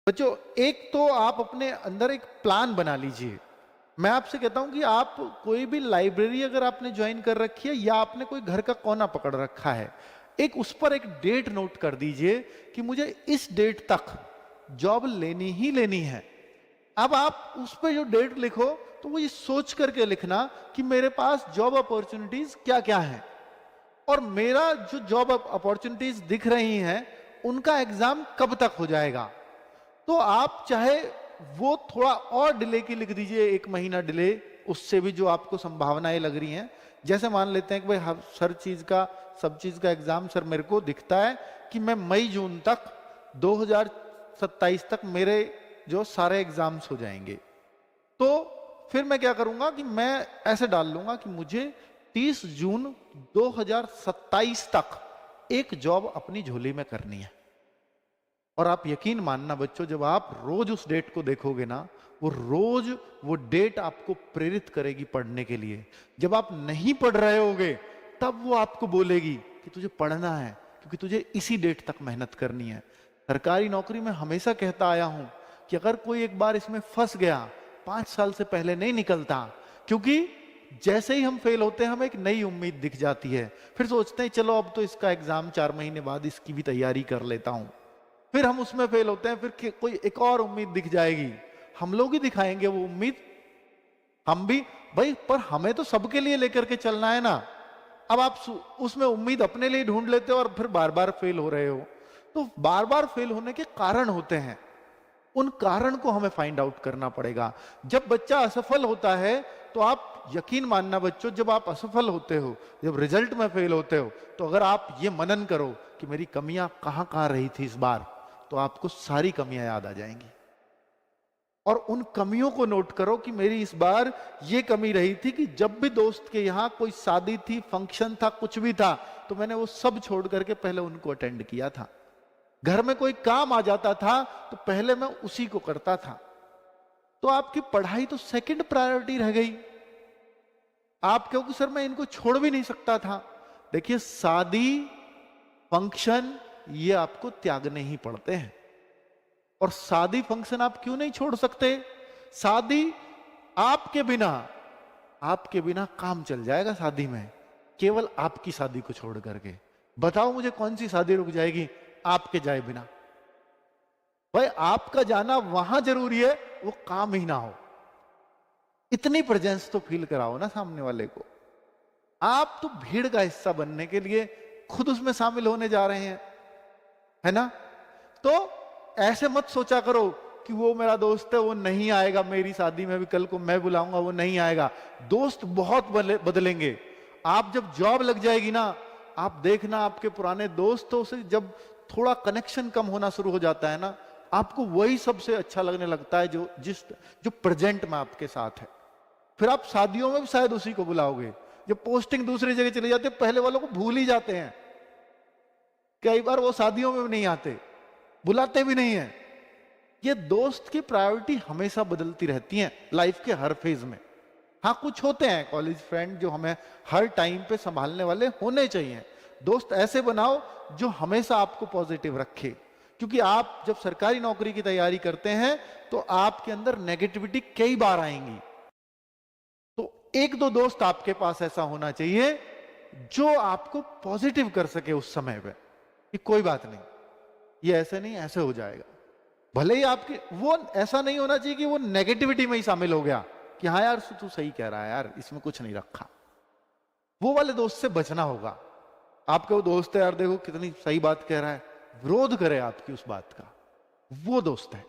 बच्चों, एक तो आप अपने अंदर एक प्लान बना लीजिए। मैं आपसे कहता हूं कि आप कोई भी लाइब्रेरी अगर आपने ज्वाइन कर रखी है या आपने कोई घर का कोना पकड़ रखा है, एक उस पर एक डेट नोट कर दीजिए कि मुझे इस डेट तक जॉब लेनी ही लेनी है। अब आप उस पर जो डेट लिखो तो वो ये सोच करके लिखना कि मेरे पास जॉब अपॉर्चुनिटीज क्या क्या हैं और मेरा जो जॉब अपॉर्चुनिटीज दिख रही हैं उनका एग्जाम कब तक हो जाएगा। तो आप चाहे वो थोड़ा और डिले की लिख दीजिए, 1 महीना डिले, उससे भी जो आपको संभावनाएं लग रही हैं। जैसे मान लेते हैं कि भाई हर सब चीज का एग्जाम सर मेरे को दिखता है कि मैं मई जून तक 2027 तक मेरे जो सारे एग्जाम्स हो जाएंगे। तो फिर मैं क्या करूंगा कि मैं ऐसे डाल लूंगा कि मुझे 30 जून 2027 तक एक जॉब अपनी झोली में करनी है। और आप यकीन मानना बच्चों, जब आप रोज उस डेट को देखोगे ना, वो रोज वो डेट आपको प्रेरित करेगी पढ़ने के लिए। जब आप नहीं पढ़ रहे होगे तब वो आपको बोलेगी कि तुझे पढ़ना है, क्योंकि तुझे इसी डेट तक मेहनत करनी है। सरकारी नौकरी में हमेशा कहता आया हूं कि अगर कोई एक बार इसमें फंस गया, 5 साल से पहले नहीं निकलता, क्योंकि जैसे ही हम फेल होते हैं हमें एक नई उम्मीद दिख जाती है। फिर सोचते हैं चलो अब तो इसका एग्जाम 4 महीने बाद इसकी भी तैयारी कर लेता हूं। फिर हम उसमें फेल होते हैं, फिर कोई एक और उम्मीद दिख जाएगी, हम लोग ही दिखाएंगे वो उम्मीद, हम भी भाई, पर हमें तो सबके लिए लेकर के चलना है ना। अब आप उसमें उम्मीद अपने लिए ढूंढ लेते हो और फिर बार बार फेल हो रहे हो। तो बार बार फेल होने के कारण होते हैं, उन कारण को हमें फाइंड आउट करना पड़ेगा। जब बच्चा असफल होता है तो आप यकीन मानना बच्चों, जब आप असफल होते हो, जब रिजल्ट में फेल होते हो, तो अगर आप ये मनन करो कि मेरी कमियां कहां कहां रही थी इस बार, तो आपको सारी कमियां याद आ जाएंगी। और उन कमियों को नोट करो कि मेरी इस बार ये कमी रही थी कि जब भी दोस्त के यहां कोई शादी थी, फंक्शन था, कुछ भी था, तो मैंने वो सब छोड़ करके पहले उनको अटेंड किया था। घर में कोई काम आ जाता था तो पहले मैं उसी को करता था। तो आपकी पढ़ाई तो सेकंड प्रायोरिटी रह गई। आप क्योंकि सर मैं इनको छोड़ भी नहीं सकता था। देखिए, शादी, फंक्शन, ये आपको त्यागने ही पड़ते हैं। और शादी फंक्शन आप क्यों नहीं छोड़ सकते? शादी आपके बिना काम चल जाएगा शादी में, केवल आपकी शादी को छोड़ करके। बताओ मुझे कौन सी शादी रुक जाएगी आपके जाए बिना? भाई, आपका जाना वहां जरूरी है, वो काम ही ना हो। इतनी प्रेजेंस तो फील कराओ ना सामने वाले को। आप तो भीड़ का हिस्सा बनने के लिए खुद उसमें शामिल होने जा रहे हैं, है ना? तो ऐसे मत सोचा करो कि वो मेरा दोस्त है, वो नहीं आएगा मेरी शादी में भी, कल को मैं बुलाऊंगा वो नहीं आएगा। दोस्त बहुत बदलेंगे। आप जब जॉब लग जाएगी ना, आप देखना आपके पुराने दोस्तों से जब थोड़ा कनेक्शन कम होना शुरू हो जाता है ना, आपको वही सबसे अच्छा लगने लगता है जो प्रेजेंट में आपके साथ है। फिर आप शादियों में भी शायद उसी को बुलाओगे। जब पोस्टिंग दूसरी जगह चली जाती है, पहले वालों को भूल ही जाते हैं। कई बार वो शादियों में भी नहीं आते, बुलाते भी नहीं है। ये दोस्त की प्रायोरिटी हमेशा बदलती रहती है लाइफ के हर फेज में। हाँ, कुछ होते हैं कॉलेज फ्रेंड जो हमें हर टाइम पे संभालने वाले होने चाहिए। दोस्त ऐसे बनाओ जो हमेशा आपको पॉजिटिव रखे, क्योंकि आप जब सरकारी नौकरी की तैयारी करते हैं तो आपके अंदर नेगेटिविटी कई बार आएंगी। तो 1-2 दोस्त आपके पास ऐसा होना चाहिए जो आपको पॉजिटिव कर सके उस समय पे कि कोई बात नहीं, ये ऐसे नहीं, ऐसे हो जाएगा। भले ही आपके वो ऐसा नहीं होना चाहिए कि वो नेगेटिविटी में ही शामिल हो गया कि हाँ यार तू सही कह रहा है यार, इसमें कुछ नहीं रखा। वो वाले दोस्त से बचना होगा। आपके वो दोस्त है यार, देखो कितनी सही बात कह रहा है, विरोध करे आपकी उस बात का, वो दोस्त है।